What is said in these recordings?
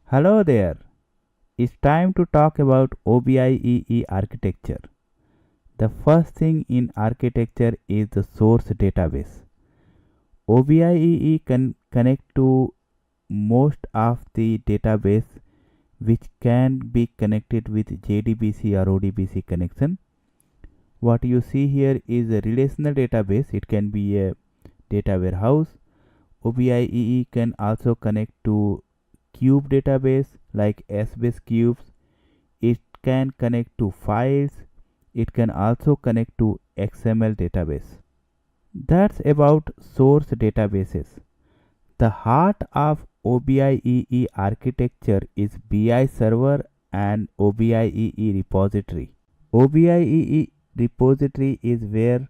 Hello there. It's time to talk about OBIEE architecture. The first thing in architecture is the source database. OBIEE can connect to most of the database which can be connected with JDBC or ODBC connection. What you see here is a relational database. It can be a data warehouse. OBIEE can also connect to cube database like S-base cubes. It can connect to files. It can also connect to XML database. That's about source databases. The heart of OBIEE architecture is BI server and OBIEE repository. OBIEE repository is where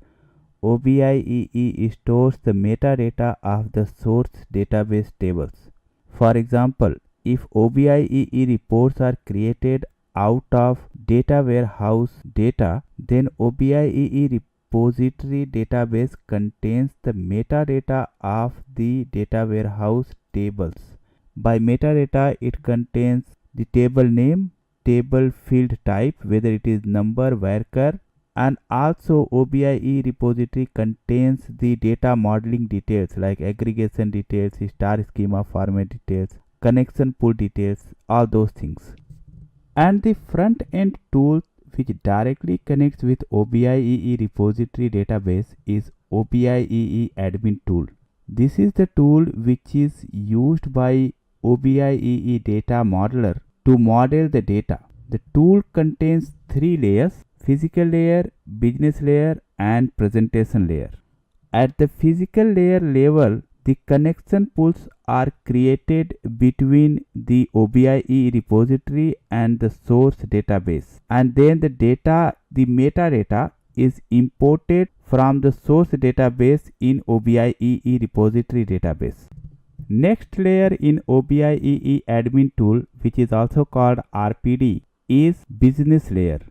OBIEE stores the metadata of the source database tables. For example, if OBIEE reports are created out of data warehouse data, then OBIEE repository database contains the metadata of the data warehouse tables. By metadata, it contains the table name, table field type, whether it is number, varchar, and also OBIEE repository contains the data modeling details like aggregation details, star schema format details, connection pool details, all those things. And the front end tool which directly connects with OBIEE repository database is OBIEE admin tool. This is the tool which is used by OBIEE data modeler to model the data. The tool contains three layers: physical layer, business layer, and presentation layer. At the physical layer level, the connection pools are created between the OBIEE repository and the source database, and then the metadata is imported from the source database in OBIEE repository database. Next layer in OBIEE admin tool, which is also called RPD, is business layer.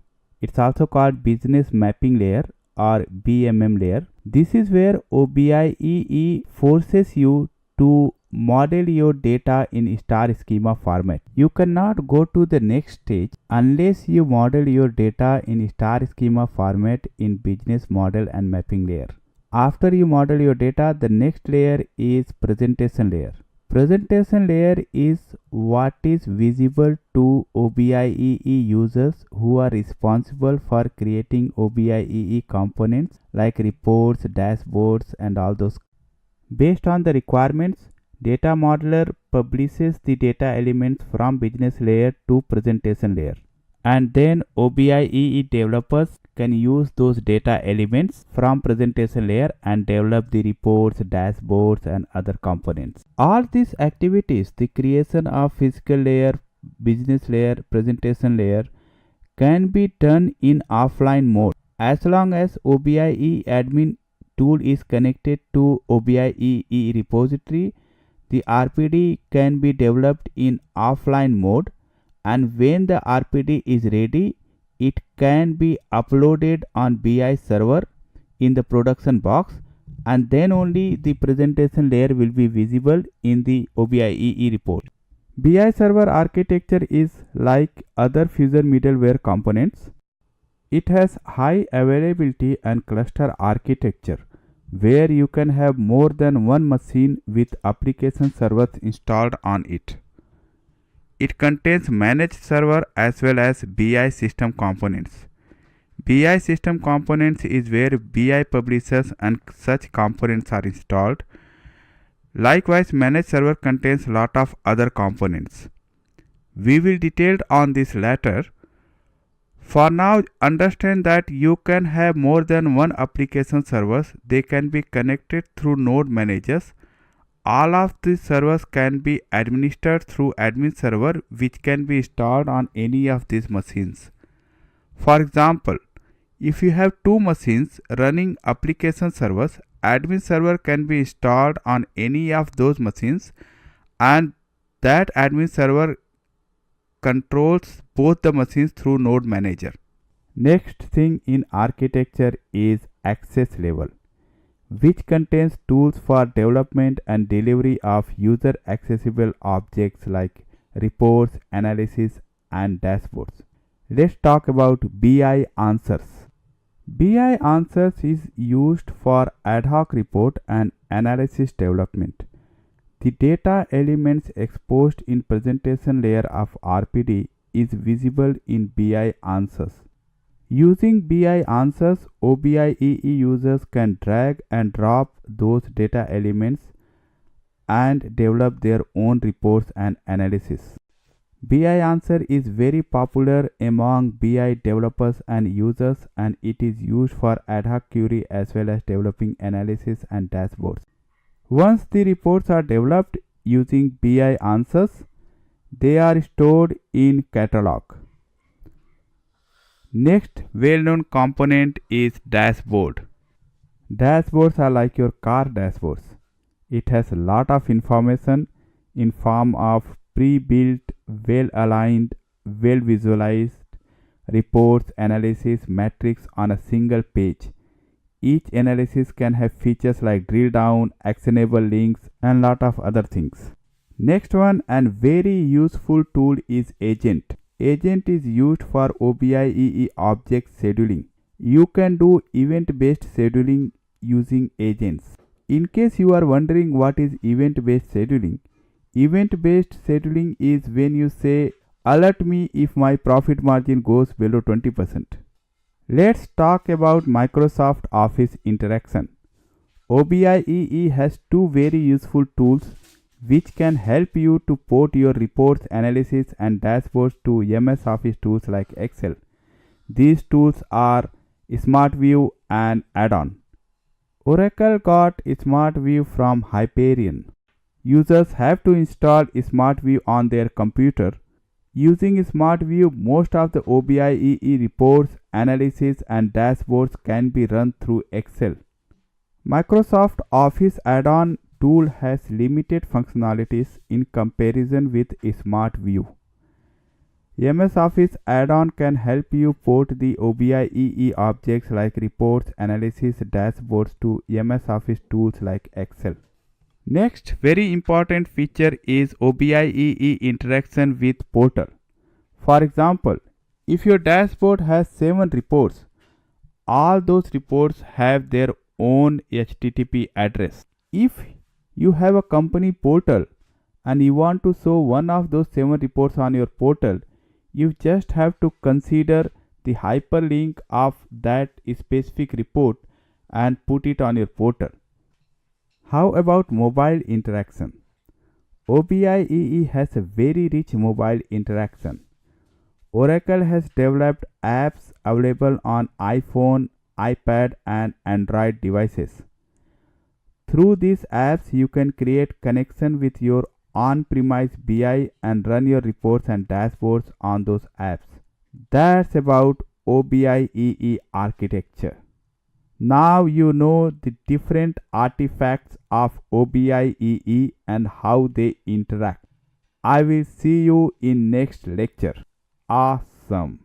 It's also called business mapping layer or BMM layer. This is where OBIEE forces you to model your data in star schema format. You cannot go to the next stage unless you model your data in star schema format in business model and mapping layer. After you model your data, the next layer is presentation layer. Presentation layer is what is visible to OBIEE users who are responsible for creating OBIEE components like reports, dashboards, and all those. Based on the requirements, data modeler publishes the data elements from business layer to presentation layer. And then OBIEE developers can use those data elements from presentation layer and develop the reports, dashboards, and other components. All these activities, the creation of physical layer, business layer, presentation layer, can be done in offline mode. As long as OBIEE admin tool is connected to OBIEE repository, the RPD can be developed in offline mode, and when the RPD is ready, it can be uploaded on BI server in the production box, and then only the presentation layer will be visible in the OBIEE report. BI server architecture is like other Fusion middleware components. It has high availability and cluster architecture where you can have more than one machine with application servers installed on it. It contains managed server as well as BI system components. BI system components is where BI publishers and such components are installed. Likewise, managed server contains lot of other components. We will detail on this later. For now, understand that you can have more than one application servers. They can be connected through node managers. All of these servers can be administered through admin server, which can be installed on any of these machines. For example, if you have two machines running application servers, admin server can be installed on any of those machines, and that admin server controls both the machines through node manager. Next thing in architecture is access level, which contains tools for development and delivery of user accessible objects like reports, analysis, and dashboards. Let's talk about BI Answers. BI Answers is used for ad hoc report and analysis development. The data elements exposed in presentation layer of RPD is visible in BI Answers. Using BI Answers, OBIEE users can drag and drop those data elements and develop their own reports and analysis. BI Answer is very popular among BI developers and users, and it is used for ad hoc query as well as developing analysis and dashboards. Once the reports are developed using BI Answers, they are stored in catalog. Next well-known component is dashboard. Dashboards are like your car dashboards. It has a lot of information in form of pre-built, well-aligned, well-visualized reports, analysis, metrics on a single page. Each analysis can have features like drill down, actionable links, and lot of other things. Next one and very useful tool is Agent. Agent is used for OBIEE object scheduling. You can do event-based scheduling using agents. In case you are wondering what is event-based scheduling is when you say, alert me if my profit margin goes below 20%. Let's talk about Microsoft Office interaction. OBIEE has two very useful tools which can help you to port your reports, analysis, and dashboards to MS Office tools like Excel. These tools are SmartView and Add-on. Oracle got SmartView from Hyperion. Users have to install SmartView on their computer. Using SmartView, most of the OBIEE reports, analysis, and dashboards can be run through Excel. Microsoft Office add-on tool has limited functionalities in comparison with SmartView. MS Office add-on can help you port the OBIEE objects like reports, analysis, dashboards to MS Office tools like Excel. Next very important feature is OBIEE interaction with portal. For example, if your dashboard has 7 reports, all those reports have their own HTTP address. If you have a company portal and you want to show one of those 7 reports on your portal, you just have to consider the hyperlink of that specific report and put it on your portal. How about mobile interaction? OBIEE has a very rich mobile interaction. Oracle has developed apps available on iPhone, iPad, and Android devices. Through these apps, you can create connection with your on-premise BI and run your reports and dashboards on those apps. That's about OBIEE architecture. Now you know the different artifacts of OBIEE and how they interact. I will see you in next lecture. Awesome.